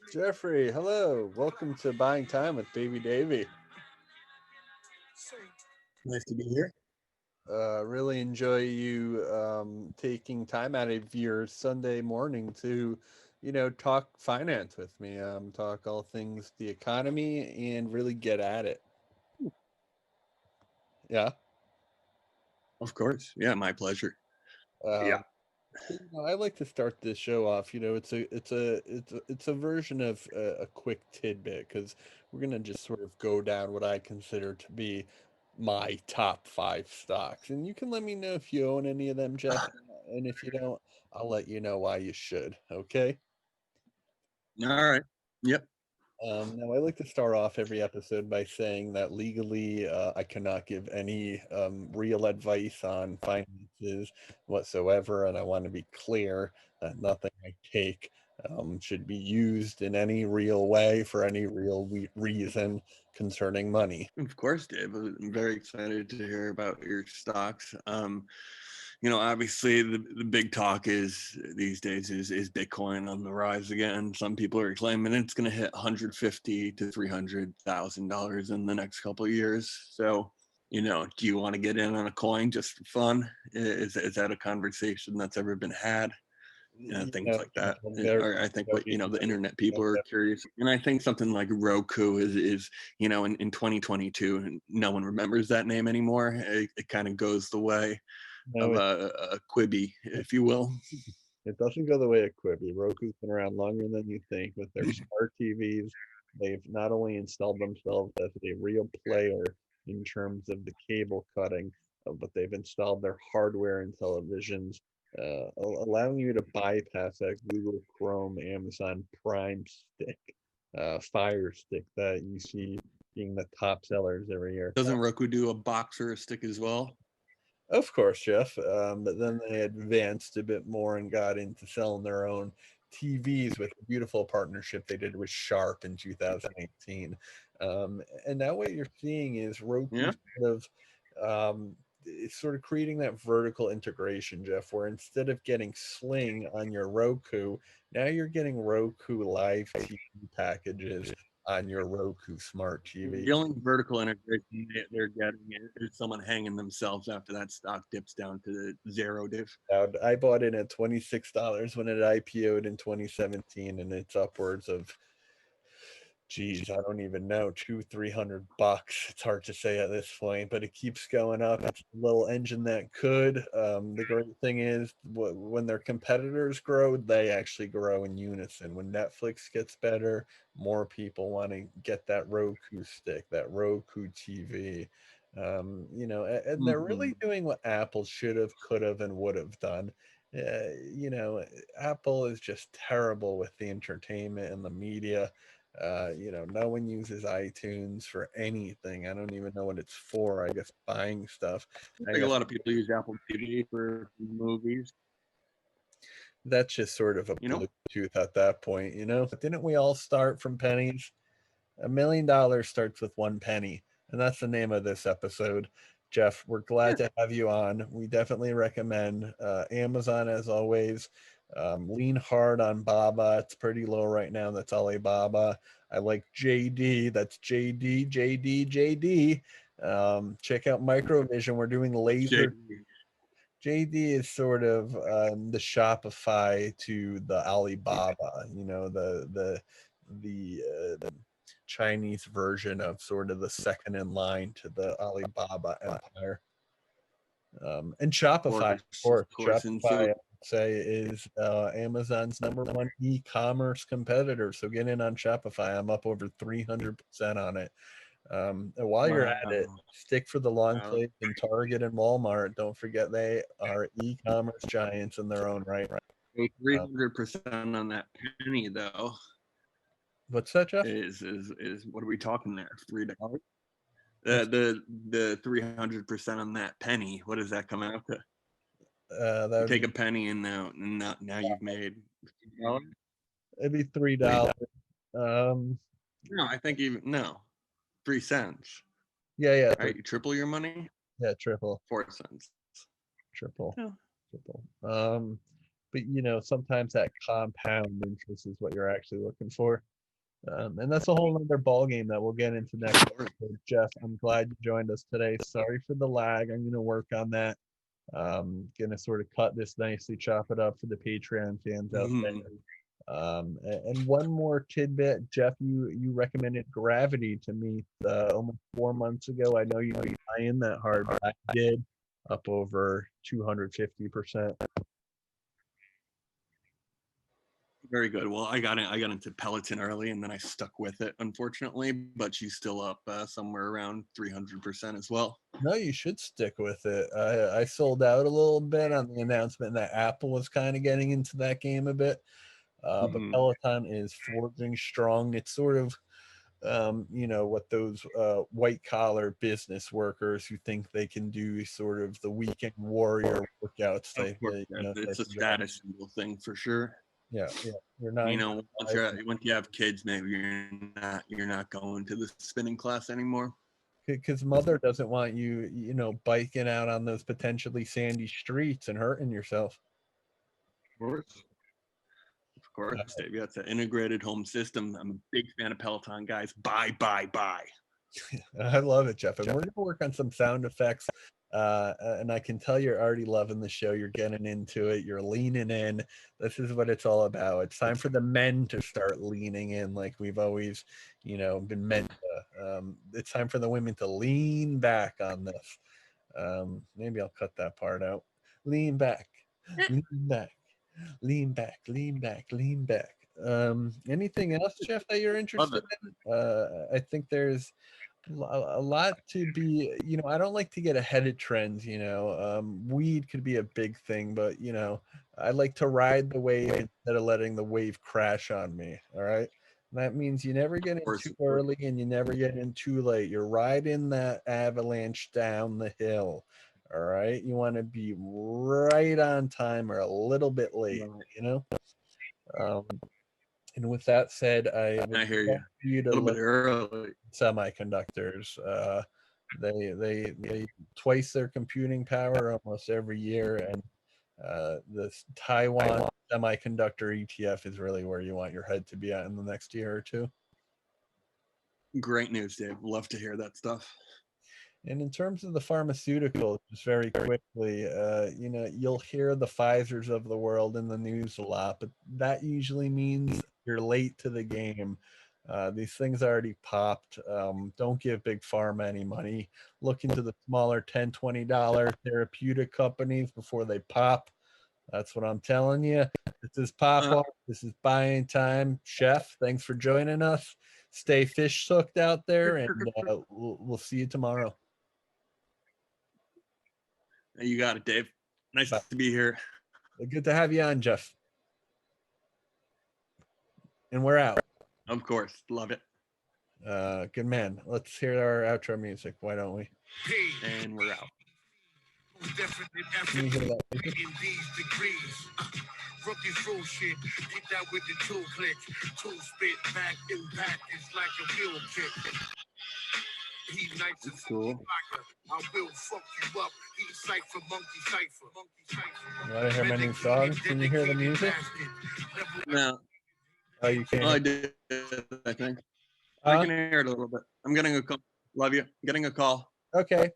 Jeffrey, hello. Welcome to Buying Time with Baby Davey. Nice to be here. Really enjoy you taking time out of your Sunday morning to, talk finance with me. Talk all things the economy and really get at it. Yeah. Of course. Yeah, my pleasure. Yeah. Um, I like to start this show off. It's a version of a quick tidbit because we're gonna just sort of go down what I consider to be my top five stocks, and you can let me know if you own any of them, Jeff. And if you don't, I'll let you know why you should. Okay. All right. Yep. Now, I like to start off every episode by saying that legally, I cannot give any real advice on finances whatsoever, and I want to be clear that nothing I take should be used in any real way for any real reason concerning money. Of course, Dave. I'm very excited to hear about your stocks. Obviously the big talk is these days is Bitcoin on the rise again. Some people are claiming it's going to hit 150 to $300,000 in the next couple of years. So, do you want to get in on a coin just for fun? Is that a conversation that's ever been had? Things like Jeff, that. I'm very Or I think what joking. the internet people are curious, and I think something like Roku is in 2022, and no one remembers that name anymore. It kind of goes the way No, of a Quibi, if you will. it doesn't go the way of Quibi. Roku's been around longer than you think with their smart TVs. They've not only installed themselves as a real player in terms of the cable cutting, but they've installed their hardware in televisions, allowing you to bypass that Google Chrome, Amazon Prime stick, Fire Stick that you see being the top sellers every year. Doesn't Roku do a box or a stick as well? Of course, Jeff. But then they advanced a bit more and got into selling their own TVs with a beautiful partnership they did with Sharp in 2018. And now what you're seeing is Roku Yeah. sort of creating that vertical integration, Jeff, where instead of getting Sling on your Roku, now you're getting Roku live TV packages on your Roku smart TV. The only vertical integration they're getting is someone hanging themselves after that stock dips down to the zero diff. I bought in at $26 when it IPO'd in 2017, and it's upwards of, geez, I don't even know, 300 bucks. It's hard to say at this point, but it keeps going up. It's a little engine that could. The great thing is, when their competitors grow, they actually grow in unison. When Netflix gets better, more people want to get that Roku stick, that Roku TV. And they're really Mm-hmm. doing what Apple should have, could have, and would have done. You know, Apple is just terrible with the entertainment and the media. No one uses iTunes for anything. I don't even know what it's for. I guess buying stuff. I I think a guess lot of people use Apple TV for movies. that's just sort of a You know, Bluetooth at that point. Didn't we all start from pennies? $1 million starts with one penny, and that's the name of this episode. Jeff, we're glad yeah. to have you on. We definitely recommend Amazon as always. Lean hard on Baba. It's pretty low right now. That's Alibaba. I like JD. That's JD, JD, JD. Check out Microvision. We're doing laser. JD. JD is sort of the Shopify to the Alibaba. The Chinese version of sort of the second in line to the Alibaba empire. And Shopify, of course. Of course. And Shopify, so, I would say, is Amazon's number one e-commerce competitor. So get in on Shopify. I'm up over 300% on it. And while you're at it, wow. stick for the long Wow. plays in Target and Walmart. Don't forget they are e-commerce giants in their own right. So Um, 300% on that penny, though, what's that, Jeff? is what are we talking there? $3? What's The 300% on that penny. What does that come out to? that You would take be a penny and now you've made $2. it'd be $3. Um, No, I think even no 3 cents. yeah, yeah, Right, you triple your money. yeah, triple, 4 cents. triple, Oh. triple. but sometimes that compound interest is what you're actually looking for. And that's a whole other ball game that we'll get into next episode. Jeff, I'm glad you joined us today. Sorry for the lag. I'm going to work on that. Going to sort of cut this nicely, chop it up for the Patreon fans out there. And one more tidbit, Jeff, you recommended Gravity to me almost 4 months ago. I know you didn't buy in that hard, but I did, up over 250%. Very good. Well, I got into Peloton early, and then I stuck with it, unfortunately. But she's still up somewhere around 300% as well. No, you should stick with it. I sold out a little bit on the announcement that Apple was kind of getting into that game a bit. But Peloton is forging strong. It's sort of, what those white collar business workers who think they can do sort of the weekend warrior workouts. It's a status symbol thing for sure. Yeah. You're not. Once you have kids, maybe you're not going to the spinning class anymore. Because mother doesn't want you, biking out on those potentially sandy streets and hurting yourself. Of course, Dave. That's an integrated home system. I'm a big fan of Peloton, guys. Bye. I love it, Jeff. And we're going to work on some sound effects. And I can tell you're already loving the show. You're getting into it. You're leaning in. This is what it's all about. It's time for the men to start leaning in like we've always, been meant to. It's time for the women to lean back on this. Maybe I'll cut that part out. Lean back. Lean back. Lean back, lean back, lean back. Anything else, Jeff, that you're interested in? I think there's a lot to be, I don't like to get ahead of trends, weed could be a big thing, but I like to ride the wave instead of letting the wave crash on me. All right. And that means you never get in too early and you never get in too late. You're riding that avalanche down the hill. All right. You want to be right on time or a little bit late, and with that said, I hear you. A little bit early. Semiconductors. They twice their computing power almost every year, and the Taiwan semiconductor ETF is really where you want your head to be at in the next year or two. Great news, Dave. Love to hear that stuff. And in terms of the pharmaceuticals, just very quickly, you'll hear the Pfizers of the world in the news a lot, but that usually means you're late to the game. These things already popped. Don't give big pharma any money. Look into the smaller $10, $20 therapeutic companies before they pop. That's what I'm telling you. This is pop off. This is buying time. Chef, thanks for joining us. Stay fish hooked out there, and we'll see you tomorrow. You got it, Dave. Nice to be here. Good to have you on, Jeff. And we're out. Of course. Love it. Good man. Let's hear our outro music. Why don't we? And we're out. Can you hear that? Rookie full shit, get that with the tool click, tool spit, back impact is like a wheel kick. He nights and cool. I will fuck you up. He cipher, monkey cipher. You want to hear my new song? Can you hear the music? No. Oh, you can't. Oh, I did, I think. I can hear it a little bit. I'm getting a call. Love you. I'm getting a call. Okay.